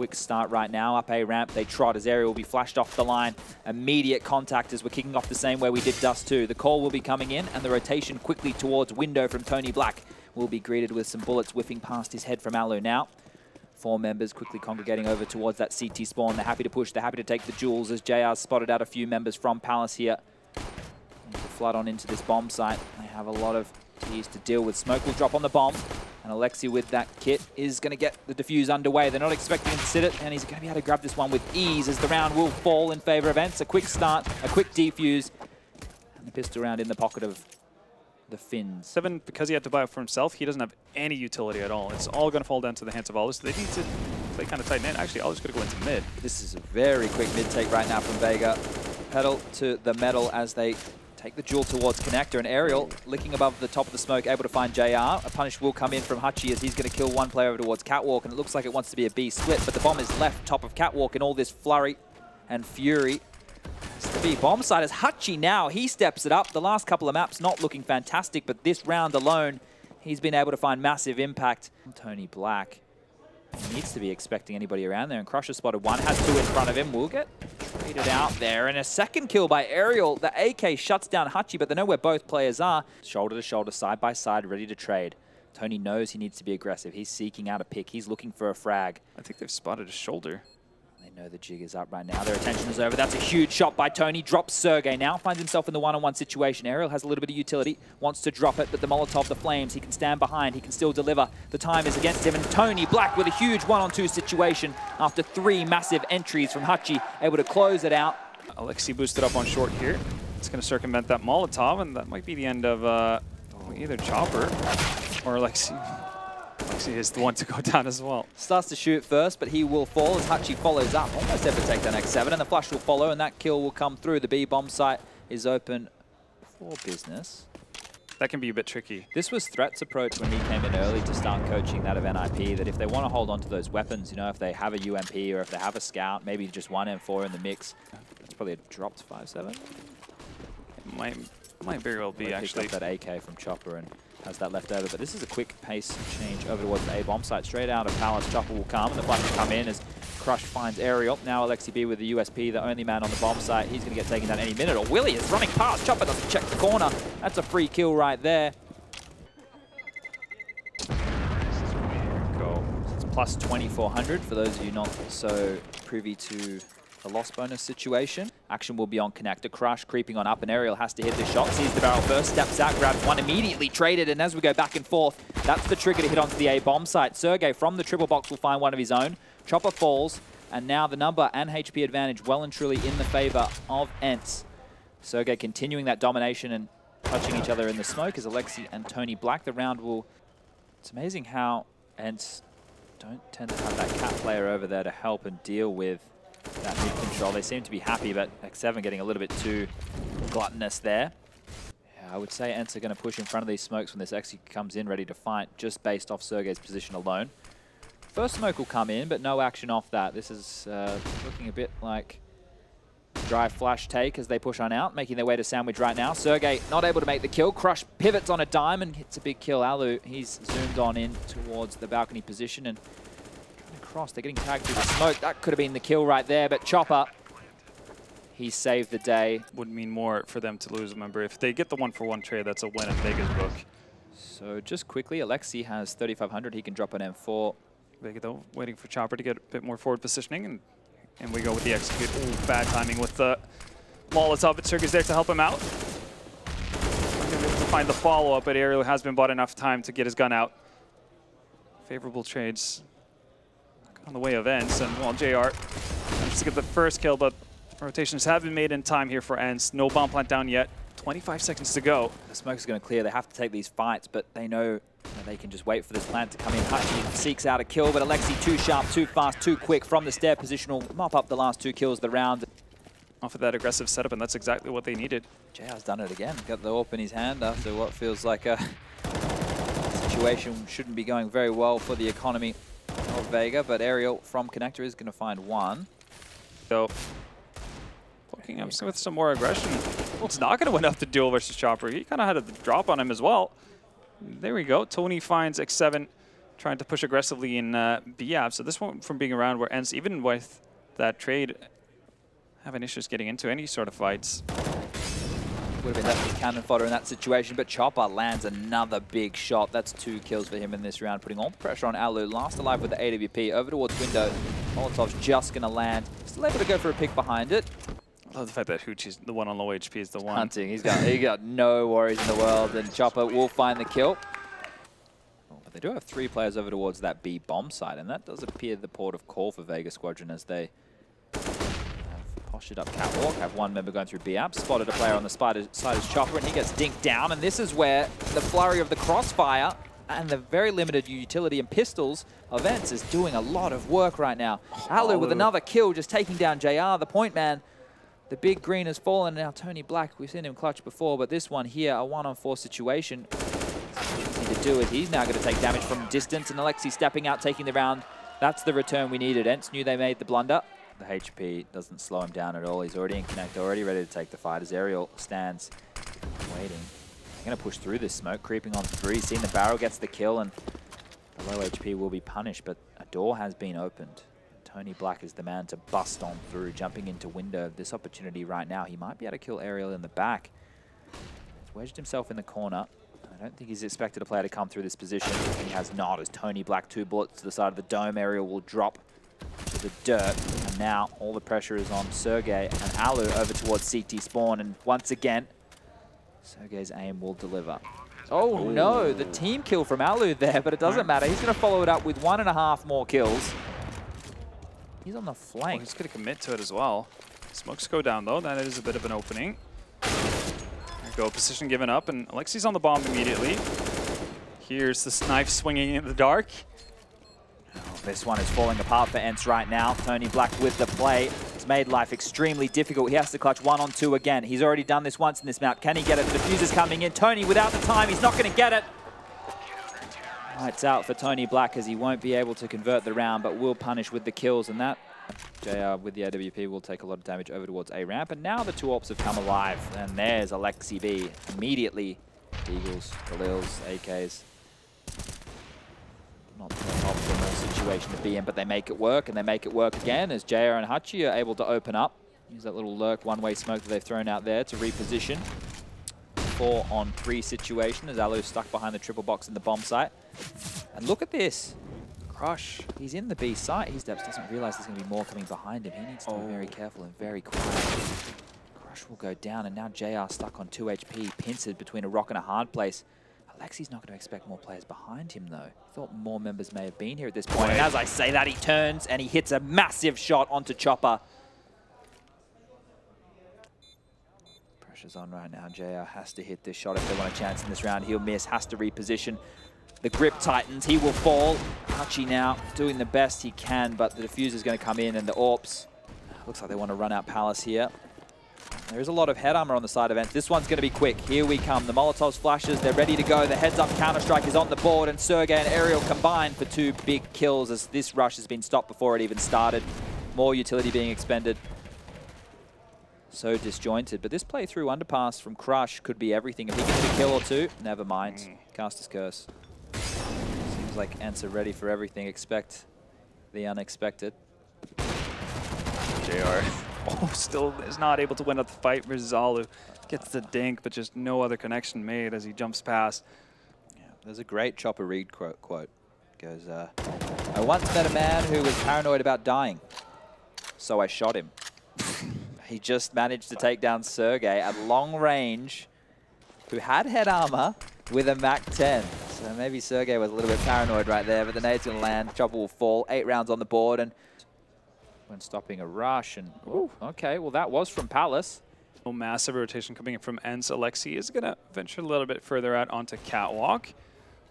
quick start right now. Up A ramp, they trot as Aerial will be flashed off the line. Immediate contact as we're kicking off the same way we did Dust 2. The call will be coming in, and the rotation quickly towards window from Tony Black will be greeted with some bullets whiffing past his head from Alu now. 4 members quickly congregating over towards that CT spawn. They're happy to push, they're happy to take the jewels as JR's spotted out a few members from Palace here. Flood on into this bomb site. They have a lot of T's to deal with. Smoke will drop on the bomb, and Alexi with that kit is going to get the defuse underway. They're not expecting him to sit it, and he's going to be able to grab this one with ease as the round will fall in favor of ENCE. A quick start, a quick defuse, and the pistol round in the pocket of the Finns. 7, because he had to buy it for himself, he doesn't have any utility at all. It's all going to fall down to the hands of Alus. They need to play kind of tight in. Actually, Alus going to go into mid. This is a very quick mid take right now from Vega. Pedal to the metal as they take the duel towards Connector, and Aerial licking above the top of the smoke, able to find JR. A punish will come in from Hutchie as he's going to kill one player over towards Catwalk, and it looks like it wants to be a B split, but the bomb is left top of Catwalk in all this flurry and fury. It's the B bomb side as Hutchie now, he steps it up. The last couple of maps not looking fantastic, but this round alone, he's been able to find massive impact. Tony Black, he needs to be expecting anybody around there, and Crusher spotted one, has 2 in front of him, will get traded out there, and a second kill by Aerial. The AK shuts down Hutchie, but they know where both players are. Shoulder to shoulder, side by side, ready to trade. Tony knows he needs to be aggressive. He's seeking out a pick. He's looking for a frag. I think they've spotted a shoulder. They know the jig is up right now. Their attention is over. That's a huge shot by Tony. Drops Sergey now. Finds himself in the one-on-one situation. Aerial has a little bit of utility. Wants to drop it, but the Molotov, the flames, he can stand behind. He can still deliver. The time is against him. And Tony Black with a huge 1-on-2 situation after 3 massive entries from Hutchie. Able to close it out. Alexi boosted up on short here. It's going to circumvent that Molotov, and that might be the end of either Chopper or Alexi. Alexi is the one to go down as well. Starts to shoot first, but he will fall as Hutchie follows up. Almost able to take that next 7, and the flash will follow, and that kill will come through. The B bomb site is open for business. That can be a bit tricky. This was Threat's approach when he came in early to start coaching that of NIP, that if they want to hold on to those weapons, you know, if they have a UMP or if they have a scout, maybe just one M4 in the mix. It's probably a dropped 5-7. It might very well be, actually. That AK from Chopper and has that left over, but this is a quick pace change over towards the A bomb site. Straight out of Palace, Chopper will come, and the flash will come in as Crush finds Aerial. Now Alexi B with the USP, the only man on the bomb site. He's going to get taken down any minute, or Willie is running past. Chopper doesn't check the corner. That's a free kill right there. Goal. It's plus 2,400 for those of you not so privy to the loss bonus situation. Action will be on Connector. Crush creeping on up, and Aerial has to hit this shot. Sees the barrel first, steps out, grabs one, immediately traded, and as we go back and forth, that's the trigger to hit onto the A bomb site. Sergey from the triple box will find one of his own. Chopper falls, and now the number and HP advantage well and truly in the favor of ENCE. Sergey continuing that domination and touching each other in the smoke as Alexi and Tony Black. The round will... It's amazing how ENCE don't tend to have that cat player over there to help and deal with that mid control. They seem to be happy, but X7 getting a little bit too gluttonous there. Yeah, I would say ENCE are going to push in front of these smokes when this X comes in ready to fight, just based off Sergey's position alone. First smoke will come in, but no action off that. This is looking a bit like dry flash take as they push on out, making their way to sandwich right now. Sergey not able to make the kill. Crush pivots on a dime and hits a big kill. Alu, he's zoomed on in towards the balcony position and trying to cross. They're getting tagged through the smoke. That could have been the kill right there, but Chopper, he saved the day. Would mean more for them to lose. Remember, if they get the 1-for-1 trade, that's a win in Vega's book. So just quickly, Alexi has 3,500. He can drop an M4. Vega, though, waiting for Chopper to get a bit more forward positioning, and we go with the execute. Ooh, bad timing with the Molotov, but Sergey's there to help him out. To find the follow-up, but Aerial has been bought enough time to get his gun out. Favorable trades on the way of ENCE, and well, JR managed to get the first kill, but rotations have been made in time here for ENCE. No bomb plant down yet. 25 seconds to go. The smoke is going to clear. They have to take these fights, but they know they can just wait for this plant to come in. Hutchie seeks out a kill, but Alexi too sharp, too fast, too quick from the stair position will mop up the last 2 kills of the round. Off of that aggressive setup, and that's exactly what they needed. JR's done it again. Got the AWP in his hand after what feels like a situation shouldn't be going very well for the economy of Vega, but Aerial from Connector is going to find one. So, poking him with some more aggression. Well, it's not going to win up the duel versus Chopper. He kind of had a drop on him as well. There we go. Tony finds X7 trying to push aggressively in B-App. So this one from being around where ENCE, even with that trade, having issues getting into any sort of fights. Would have been definitely cannon fodder in that situation, but Chopper lands another big shot. That's 2 kills for him in this round, putting all the pressure on Alu. Last alive with the AWP, over towards window. Molotov's just going to land. Still able to go for a pick behind it. I love the fact that Hoochie's the one on low HP is the one. Hunting, he got no worries in the world, and Chopper will find the kill. Oh, but they do have 3 players over towards that B bomb site, and that does appear the port of call for Vega Squadron as they postured up catwalk, have 1 member going through B-App, spotted a player on the side as Chopper, and he gets dinked down, and this is where the flurry of the crossfire and the very limited utility and pistols of ENCE is doing a lot of work right now. Alu with another kill, just taking down JR, the point man. The big green has fallen, now Tony Black, we've seen him clutch before, but this one here, a 1-on-4 situation. Easy to do it. He's now going to take damage from distance, and Alexi stepping out, taking the round. That's the return we needed. ENCE knew they made the blunder. The HP doesn't slow him down at all. He's already in connect, already ready to take the fight as Aerial stands waiting. They're going to push through this smoke, creeping on 3. Seeing the barrel gets the kill, and the low HP will be punished, but a door has been opened. Tony Black is the man to bust on through, jumping into window. This opportunity right now, he might be able to kill Aerial in the back. He's wedged himself in the corner. I don't think he's expected a player to come through this position. He has not, as Tony Black 2 bullets to the side of the dome. Aerial will drop to the dirt, and now all the pressure is on Sergey and Alu over towards CT spawn, and once again, Sergey's aim will deliver. Oh no, the team kill from Alu there, but it doesn't matter. He's going to follow it up with 1.5 more kills. He's on the flank. He's going to commit to it as well. Smokes go down though, that is a bit of an opening. There you go, position given up, and Alexi's on the bomb immediately. Here's this knife swinging in the dark. This one is falling apart for ENCE right now. Tony Black with the play. It's made life extremely difficult. He has to clutch 1-on-2 again. He's already done this once in this map. Can he get it? The diffuser's coming in. Tony without the time. He's not going to get it. Lights out for Tony Black as he won't be able to convert the round, but will punish with the kills. And that, JR with the AWP will take a lot of damage over towards A ramp. And now the 2 ops have come alive. And there's Alexi B. Immediately, Eagles, Khalils, AKs. Not the optimal situation to be in, but they make it work, and they make it work again as JR and Hachi are able to open up. Use that little lurk one-way smoke that they've thrown out there to reposition. 4-on-3 situation as Alu's stuck behind the triple box in the bomb site. And look at this. Crush. He's in the B site. He steps, doesn't realize there's going to be more coming behind him. He needs to be very careful and very quiet. Crush will go down, and now JR stuck on 2 HP, pincered between a rock and a hard place. Alexi's not going to expect more players behind him, though. Thought more members may have been here at this point. And as I say that, he turns and he hits a massive shot onto Chopper. Pressure's on right now. JR has to hit this shot if they want a chance in this round. He'll miss, has to reposition. The grip tightens, he will fall. Hachi now doing the best he can, but the diffuser's going to come in, and the AWPs. Looks like they want to run out Palace here. There is a lot of head armor on the side of ENCE. This one's going to be quick. Here we come. The Molotovs flashes. They're ready to go. The heads-up Counter-Strike is on the board, and Sergey and Aerial combine for 2 big kills as this rush has been stopped before it even started. More utility being expended. So disjointed. But this playthrough underpass from Crush could be everything. If he gets a kill or 2, never mind. Caster's Curse. Seems like ENCE are ready for everything. Expect the unexpected. JR. Still is not able to win at the fight versus Alu. Gets the dink, but just no other connection made as he jumps past. Yeah, there's a great Chopper Reed quote. Goes, I once met a man who was paranoid about dying, so I shot him. He just managed to take down Sergey at long range, who had head armor with a MAC-10. So maybe Sergey was a little bit paranoid right there, but the nade's going to land. Chopper will fall. 8 rounds on the board, and when stopping a rush, and okay, well that was from Palace. Massive rotation coming in from ENCE. Alexi is going to venture a little bit further out onto catwalk.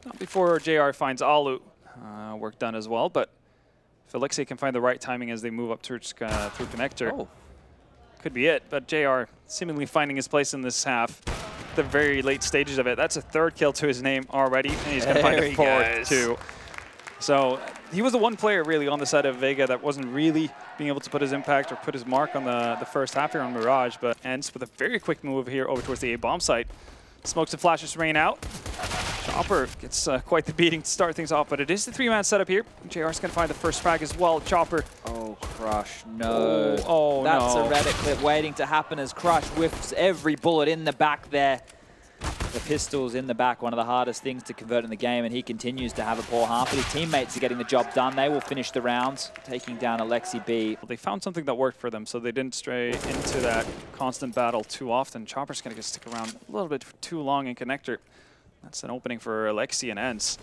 Not before JR finds Alu. Work done as well, but if Alexi can find the right timing as they move up through connector, could be it. But JR seemingly finding his place in this half. The very late stages of it. That's a 3rd kill to his name already, and he's going to find a 4th too. So he was the one player really on the side of Vega that wasn't really being able to put his impact or put his mark on the first half here on Mirage, but ENCE with a very quick move here over towards the A bomb site. Smokes and flashes rain out. Chopper gets quite the beating to start things off, but it is the three-man setup here. JR's going to find the first frag as well. Chopper. Oh, Crush, no. Oh, That's no. a Reddit clip waiting to happen as Crush whiffs every bullet in the back there. The pistols in the back, one of the hardest things to convert in the game, and he continues to have a poor half. But his teammates are getting the job done. They will finish the round, taking down Alexi B. Well, they found something that worked for them, so they didn't stray into that constant battle too often. Chopper's going to stick around a little bit too long in connector. That's an opening for Alexi and ENCE.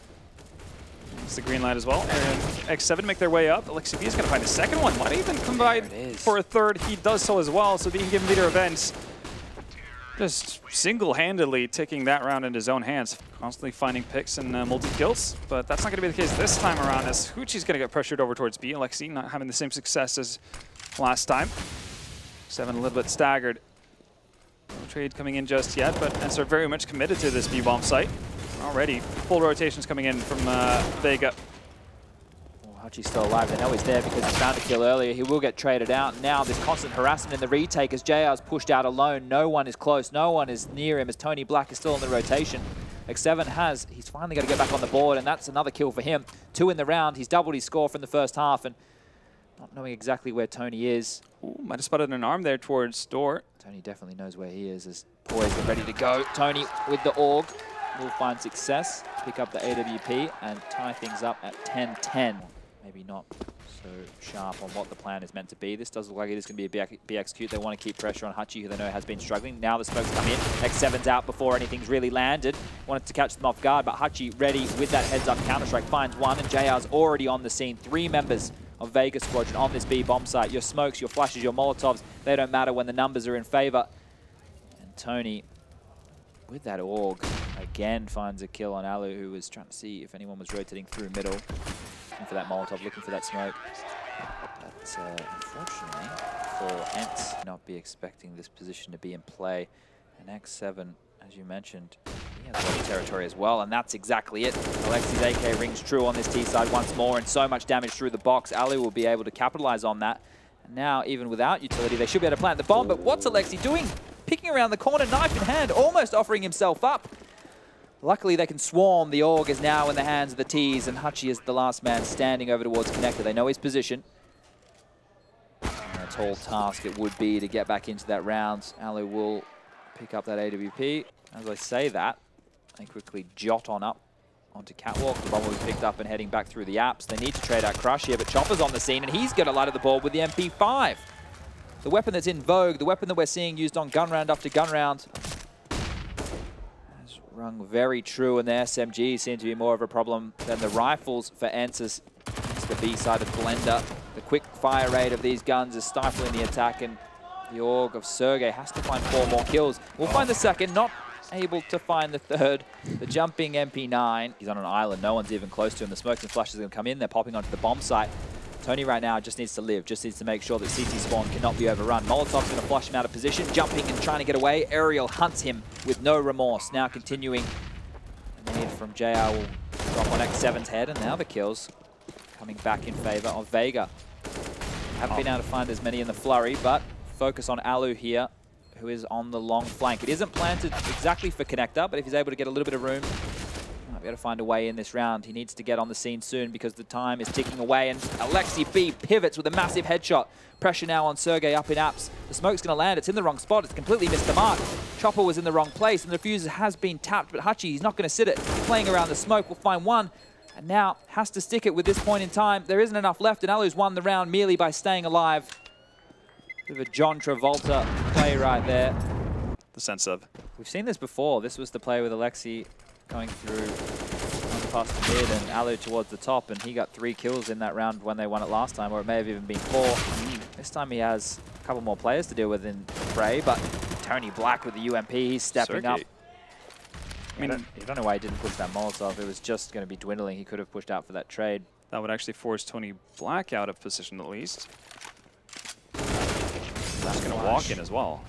It's the green light as well. And X7 make their way up. Alexi B is going to find a second one. Might even combine for a third. He does so as well, so being given leader of ENCE. Just single-handedly taking that round into his own hands. Constantly finding picks and multi-kills, but that's not going to be the case this time around as Hoochie's going to get pressured over towards B. Alexi not having the same success as last time. 7 a little bit staggered. No trade coming in just yet, but ENCE are very much committed to this B-bomb site. Already, full rotations coming in from Vega. Hachi's still alive. They know he's there because he found a kill earlier. He will get traded out. Now this constant harassment in the retake as JR's pushed out alone. No one is close. No one is near him as Tony Black is still in the rotation. X7 he's finally got to get back on the board, and that's another kill for him. 2 in the round. He's doubled his score from the first half, and not knowing exactly where Tony is. Ooh, might have spotted an arm there towards door. Tony definitely knows where he is as poised and ready to go. Tony with the AUG will find success, pick up the AWP, and tie things up at 10-10. Maybe not so sharp on what the plan is meant to be. This does look like it is going to be a B execute. They want to keep pressure on Hachi, who they know has been struggling. Now the smokes come in. X7's out before anything's really landed. Wanted to catch them off guard, but Hachi ready with that heads-up counter-strike. Finds one, and JR's already on the scene. 3 members of Vega Squadron on this B bomb site. Your smokes, your flashes, your Molotovs, they don't matter when the numbers are in favor. And Tony, with that AUG, again finds a kill on Alu, who was trying to see if anyone was rotating through middle. Looking for that Molotov, looking for that smoke. But unfortunately for ENCE, not be expecting this position to be in play. And X7, as you mentioned, he has a lot of territory as well, and that's exactly it. Alexi's AK rings true on this T side once more, and so much damage through the box. Ali will be able to capitalize on that. And now, even without utility, they should be able to plant the bomb, but what's Alexi doing? Picking around the corner, knife in hand, almost offering himself up. Luckily, they can swarm. The AUG is now in the hands of the T's, and Hachi is the last man standing over towards connector. They know his position. And a tall task it would be to get back into that round. Alu will pick up that AWP. As I say that, they quickly jot on up onto Catwalk. The bomb will be picked up and heading back through the apps. They need to trade out Crush here, but Chopper's on the scene, and he's going to light at the ball with the MP5. The weapon that's in vogue, the weapon that we're seeing used on gun round after gun round. Rung very true, and the SMGs seem to be more of a problem than the rifles for ENCE. It's the B-sided blender. The quick fire rate of these guns is stifling the attack, and the AUG of Sergey has to find 4 more kills. We'll find the second, not able to find the third. The jumping MP9. He's on an island, no one's even close to him. The smokes and flashes are going to come in, they're popping onto the bomb site. Tony right now just needs to live, just needs to make sure that CT spawn cannot be overrun. Molotov's going to flush him out of position, jumping and trying to get away. Aerial hunts him with no remorse. Now continuing. The need from JR will drop on X7's head, and now the kills coming back in favor of Vega. Haven't been able to find as many in the flurry, but focus on Alu here, who is on the long flank. It isn't planted exactly for connector, but if he's able to get a little bit of room, might be able to find a way in this round. He needs to get on the scene soon because the time is ticking away, and Alexi B pivots with a massive headshot. Pressure now on Sergey up in apps. The smoke's going to land. It's in the wrong spot. It's completely missed the mark. Chopper was in the wrong place, and the diffuser has been tapped, but Hachi, he's not going to sit it. Playing around the smoke, will find one, and now has to stick it with this point in time. There isn't enough left, and Alu's won the round merely by staying alive. Bit of a John Travolta play right there. The sense of. We've seen this before. This was the play with Alexi going through past the mid and Alu towards the top, and he got 3 kills in that round when they won it last time, or it may have even been 4. This time he has a couple more players to deal with in Prey, but Tony Black with the UMP, he's stepping up. I mean, I don't know why he didn't push that Molotov. It was just going to be dwindling. He could have pushed out for that trade. That would actually force Tony Black out of position at least. That's going to walk in as well.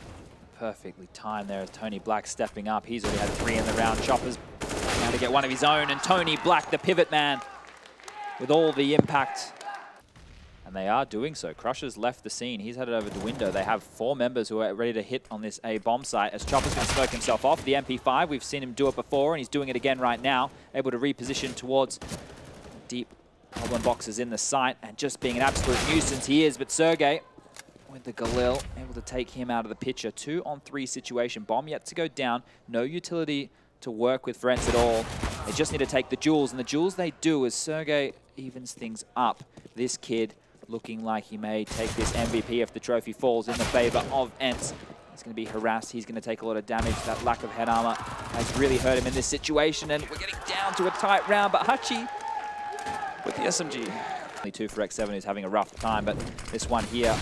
Perfectly timed there as Tony Black stepping up. He's already had 3 in the round. Chopper's now to get one of his own, and Tony Black, the pivot man, with all the impact. And they are doing so. Crusher's left the scene. He's headed over to window. They have 4 members who are ready to hit on this A bomb site as Chopper's going to smoke himself off. The MP5, we've seen him do it before, and he's doing it again right now. Able to reposition towards deep goblin boxes in the site, and just being an absolute nuisance he is. But Sergey, with the Galil, able to take him out of the picture. 2-on-3 situation. Bomb yet to go down. No utility to work with for ENCE at all. They just need to take the jewels, and the jewels they do as Sergey evens things up. This kid looking like he may take this MVP if the trophy falls in the favor of ENCE. He's going to be harassed. He's going to take a lot of damage. That lack of head armor has really hurt him in this situation, and we're getting down to a tight round, but Hachi with the SMG. Only 2 for X7, who's having a rough time, but this one here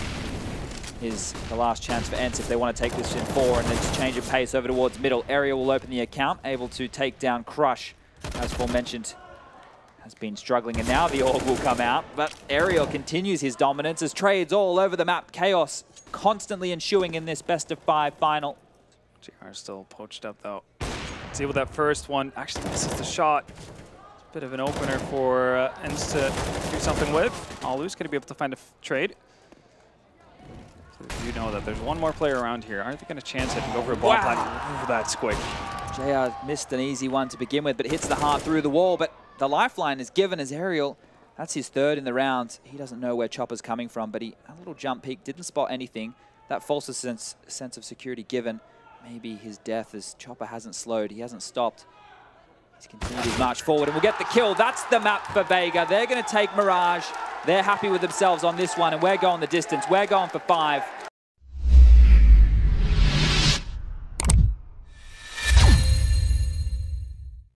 is the last chance for ENCE if they want to take this in 4 and then just change of pace over towards middle. Ariel will open the account, able to take down Crush, as aforementioned. Has been struggling, and now the orb will come out, but Ariel continues his dominance as trades all over the map. Chaos constantly ensuing in this best-of-5 final. JR still poached up, though. See with that first one, actually misses the shot. It's a bit of an opener for ENCE to do something with. Alu's going to be able to find a trade. So you know that there's one more player around here. Aren't they going to chance it and go for a bomb plant? Ooh, that's quick. JR missed an easy one to begin with, but hits the heart through the wall, but the lifeline is given as Ariel. That's his 3rd in the round. He doesn't know where Chopper's coming from, but a little jump peek, didn't spot anything. That false sense of security given. Maybe his death as Chopper hasn't slowed. He hasn't stopped. He's continued his march forward and will get the kill. That's the map for Vega. They're going to take Mirage. They're happy with themselves on this one, and we're going the distance. We're going for 5.